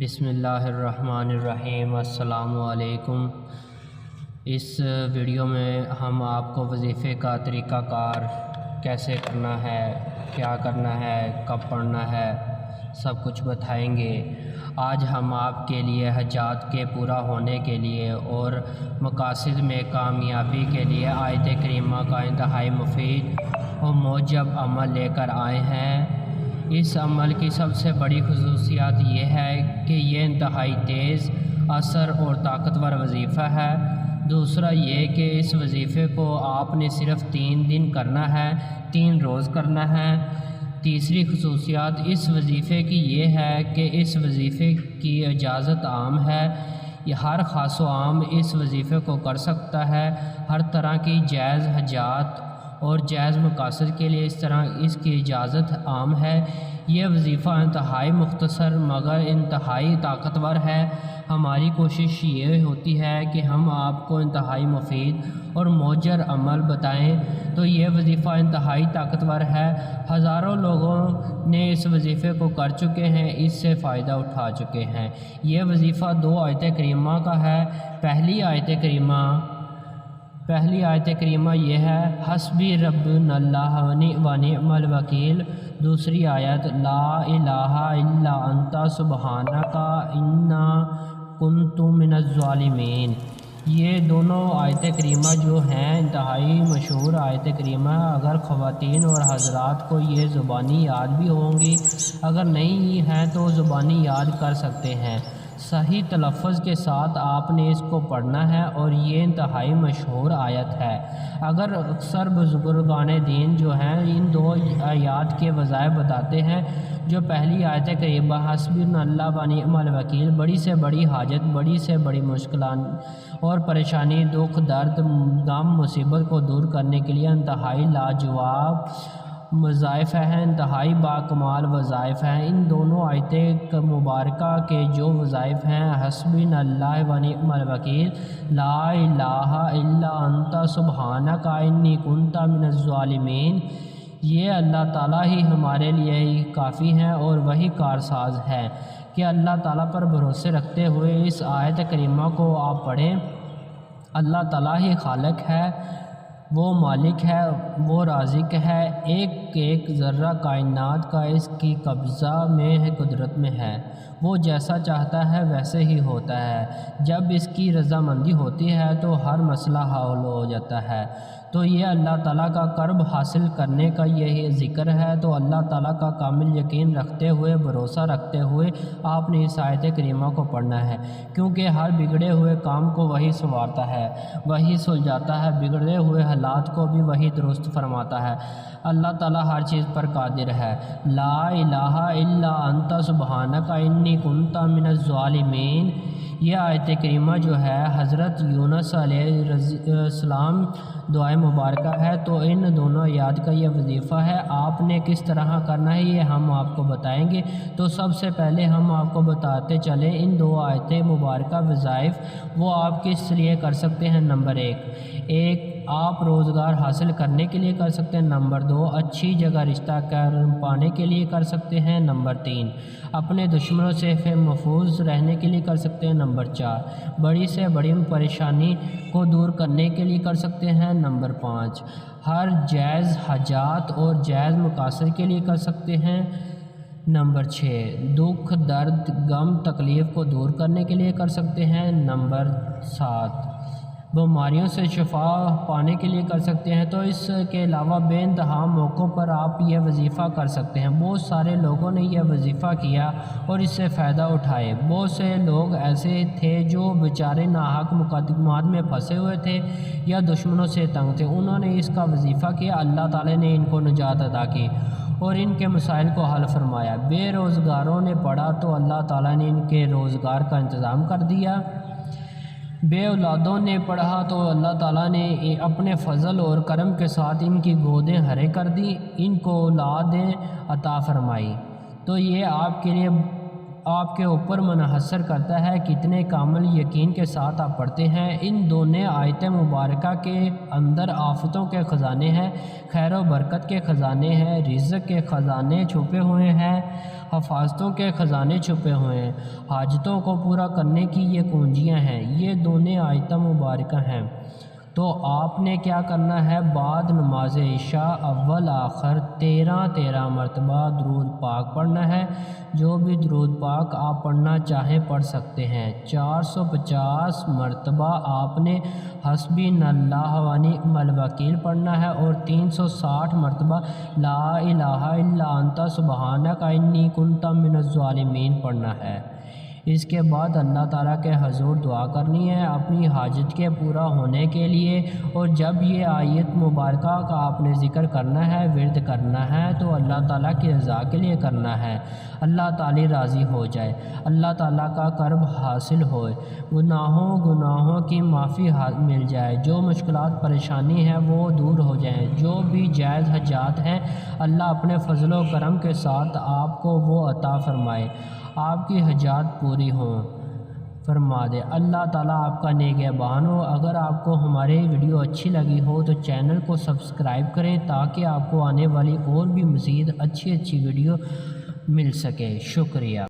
بسم اللہ الرحمن الرحیم۔ السلام علیکم۔ اس ویڈیو میں ہم آپ کو وظیفے کا طریقہ کار کیسے کرنا ہے، کیا کرنا ہے، کب پڑھنا ہے، سب کچھ بتائیں گے۔ آج ہم آپ کے لیے حاجات کے پورا ہونے کے لیے اور مقاصد میں کامیابی کے لیے آیت کریمہ کا انتہائی مفید اور موجب عمل لے کر آئے ہیں۔ اس عمل کی سب سے بڑی خصوصیات یہ ہے کہ یہ انتہائی تیز اثر اور طاقتور وظیفہ ہے۔ دوسرا یہ کہ اس وظیفے کو آپ نے صرف 3 دن کرنا ہے، 3 روز کرنا ہے۔ تیسری خصوصیات اس وظیفے کی یہ ہے کہ اس وظیفے کی اجازت عام ہے، یہ ہر خاص و عام اس وظیفے کو کر سکتا ہے۔ ہر طرح کی جائز حاجات اور جائز مقاصد کے لیے اس کی اجازت عام ہے۔ یہ وظیفہ انتہائی مختصر مگر انتہائی طاقتور ہے۔ ہماری کوشش یہ ہوتی ہے کہ ہم آپ کو انتہائی مفید اور موجر عمل بتائیں، تو یہ وظیفہ انتہائی طاقتور ہے۔ ہزاروں لوگوں نے اس وظیفے کو کر چکے ہیں، اس سے فائدہ اٹھا چکے ہیں۔ یہ وظیفہ 2 آیت کریمہ کا ہے۔ پہلی آیت کریمہ یہ ہے حسبی ربنا اللہ و نعم الوکیل۔ دوسری آیت لا الہ الا انت سبحانک انا کنت من الظالمین۔ یہ دونوں آیت کریمہ جو ہیں انتہائی مشہور آیت کریمہ، اگر خواتین اور حضرات کو یہ زبانی یاد بھی ہوں گی، اگر نہیں ہیں تو زبانی یاد کر سکتے ہیں۔ صحیح تلفظ کے ساتھ آپ نے اس کو پڑھنا ہے اور یہ انتہائی مشہور آیت ہے۔ اگر اکثر بزرگان دین جو ہیں ان 2 آیات کے وظائف بتاتے ہیں۔ جو پہلی آیت کریمہ حسبنا اللہ و نعم الوکیل، بڑی سے بڑی حاجت، بڑی سے بڑی مشکلات اور پریشانی، دکھ، درد، غم، مصیبت کو دور کرنے کے لیے انتہائی لاجواب وظائف ہیں، انتہائی باکمال وظائف ہیں۔ ان دونوں آیت مبارکہ کے جو وظائف ہیں حسبنا اللہ و نعم الوکیل، لا الہ الا انت سبحانک انی کنت من الظالمین، یہ اللہ تعالیٰ ہی ہمارے لیے ہی کافی ہیں اور وہی کارساز ہے کہ اللہ تعالیٰ پر بھروسے رکھتے ہوئے اس آیت کریمہ کو آپ پڑھیں۔ اللہ تعالیٰ ہی خالق ہے، وہ مالک ہے، وہ رازق ہے، ایک ذرہ کائنات کا اس کی قبضہ میں ہے، قدرت میں ہے۔ وہ جیسا چاہتا ہے ویسے ہی ہوتا ہے۔ جب اس کی رضامندی ہوتی ہے تو ہر مسئلہ حل ہو جاتا ہے۔ تو یہ اللہ تعالیٰ کا قرب حاصل کرنے کا یہی ذکر ہے۔ تو اللہ تعالیٰ کا کامل یقین رکھتے ہوئے، بھروسہ رکھتے ہوئے آپ نے اس آیت کریمہ کو پڑھنا ہے، کیونکہ ہر بگڑے ہوئے کام کو وہی سنوارتا ہے، وہی سلجھاتا ہے، بگڑے ہوئے حالات کو بھی وہی درست فرماتا ہے۔ اللہ تعالیٰ ہر چیز پر قادر ہے۔ لا الہ الا انت سبحانک انی کنت من الظالمین، یہ آیت کریمہ جو ہے حضرت یونس علیہ السلام دعائے مبارکہ ہے۔ تو ان دونوں آیات کا یہ وظیفہ ہے۔ آپ نے کس طرح کرنا ہے یہ ہم آپ کو بتائیں گے۔ تو سب سے پہلے ہم آپ کو بتاتے چلیں ان 2 آیت مبارکہ وظائف وہ آپ کس لیے کر سکتے ہیں۔ نمبر 1 آپ روزگار حاصل کرنے کے لیے کر سکتے ہیں۔ نمبر 2 اچھی جگہ رشتہ پانے کے لیے کر سکتے ہیں۔ نمبر 3 اپنے دشمنوں سے محفوظ رہنے کے لیے کر سکتے ہیں۔ نمبر 4 بڑی سے بڑی پریشانی کو دور کرنے کے لیے کر سکتے ہیں۔ نمبر 5 ہر جائز حاجات اور جائز مقاصد کے لیے کر سکتے ہیں۔ نمبر 6 دکھ، درد، غم، تکلیف کو دور کرنے کے لیے کر سکتے ہیں۔ نمبر 7 بیماریوں سے شفا پانے کے لیے کر سکتے ہیں۔ تو اس کے علاوہ بے انتہا موقعوں پر آپ یہ وظیفہ کر سکتے ہیں۔ بہت سارے لوگوں نے یہ وظیفہ کیا اور اس سے فائدہ اٹھائے۔ بہت سے لوگ ایسے تھے جو بیچارے ناحق مقدمات میں پھنسے ہوئے تھے یا دشمنوں سے تنگ تھے، انہوں نے اس کا وظیفہ کیا، اللہ تعالیٰ نے ان کو نجات عطا کی اور ان کے مسائل کو حل فرمایا۔ بے روزگاروں نے پڑھا تو اللہ تعالیٰ نے ان کے روزگار کا انتظام کر دیا۔ بے اولادوں نے پڑھا تو اللہ تعالیٰ نے اپنے فضل اور کرم کے ساتھ ان کی گودیں ہرے کر دی، ان کو اولادیں عطا فرمائی۔ تو یہ آپ کے لیے آپ کے اوپر منحصر کرتا ہے کتنے کامل یقین کے ساتھ آپ پڑھتے ہیں۔ ان دونوں آیت مبارکہ کے اندر آفتوں کے خزانے ہیں، خیر و برکت کے خزانے ہیں، رزق کے خزانے چھپے ہوئے ہیں، حفاظتوں کے خزانے چھپے ہوئے ہیں، حاجتوں کو پورا کرنے کی یہ کنجیاں ہیں۔ یہ دونوں آیت مبارکہ ہیں۔ تو آپ نے کیا کرنا ہے؟ بعد نماز عشاء اول آخر 13 مرتبہ درود پاک پڑھنا ہے۔ جو بھی درود پاک آپ پڑھنا چاہیں پڑھ سکتے ہیں۔ 450 مرتبہ آپ نے حسبی اللہ و نعم الوکیل پڑھنا ہے اور 360 مرتبہ لا الہ الا انت سبحانک انی کنت من الظالمین پڑھنا ہے۔ اس کے بعد اللہ تعالیٰ کے حضور دعا کرنی ہے اپنی حاجت کے پورا ہونے کے لیے، اور جب یہ آیت مبارکہ کا آپ نے ذکر کرنا ہے، ورد کرنا ہے، تو اللہ تعالیٰ کی رضا کے لیے کرنا ہے، اللہ تعالیٰ راضی ہو جائے، اللہ تعالیٰ کا قرب حاصل ہوئے، گناہوں کی معافی مل جائے، جو مشکلات پریشانی ہے وہ دور ہو جائیں، جو بھی جائز حاجات ہیں اللہ اپنے فضل و کرم کے ساتھ آپ کو وہ عطا فرمائے، آپ کی حاجات پوری ہوں فرما دے۔ اللہ تعالیٰ آپ کا نگہبان ہو۔ اگر آپ کو ہماری ویڈیو اچھی لگی ہو تو چینل کو سبسکرائب کریں تاکہ آپ کو آنے والی اور بھی مزید اچھی ویڈیو مل سکے۔ شکریہ۔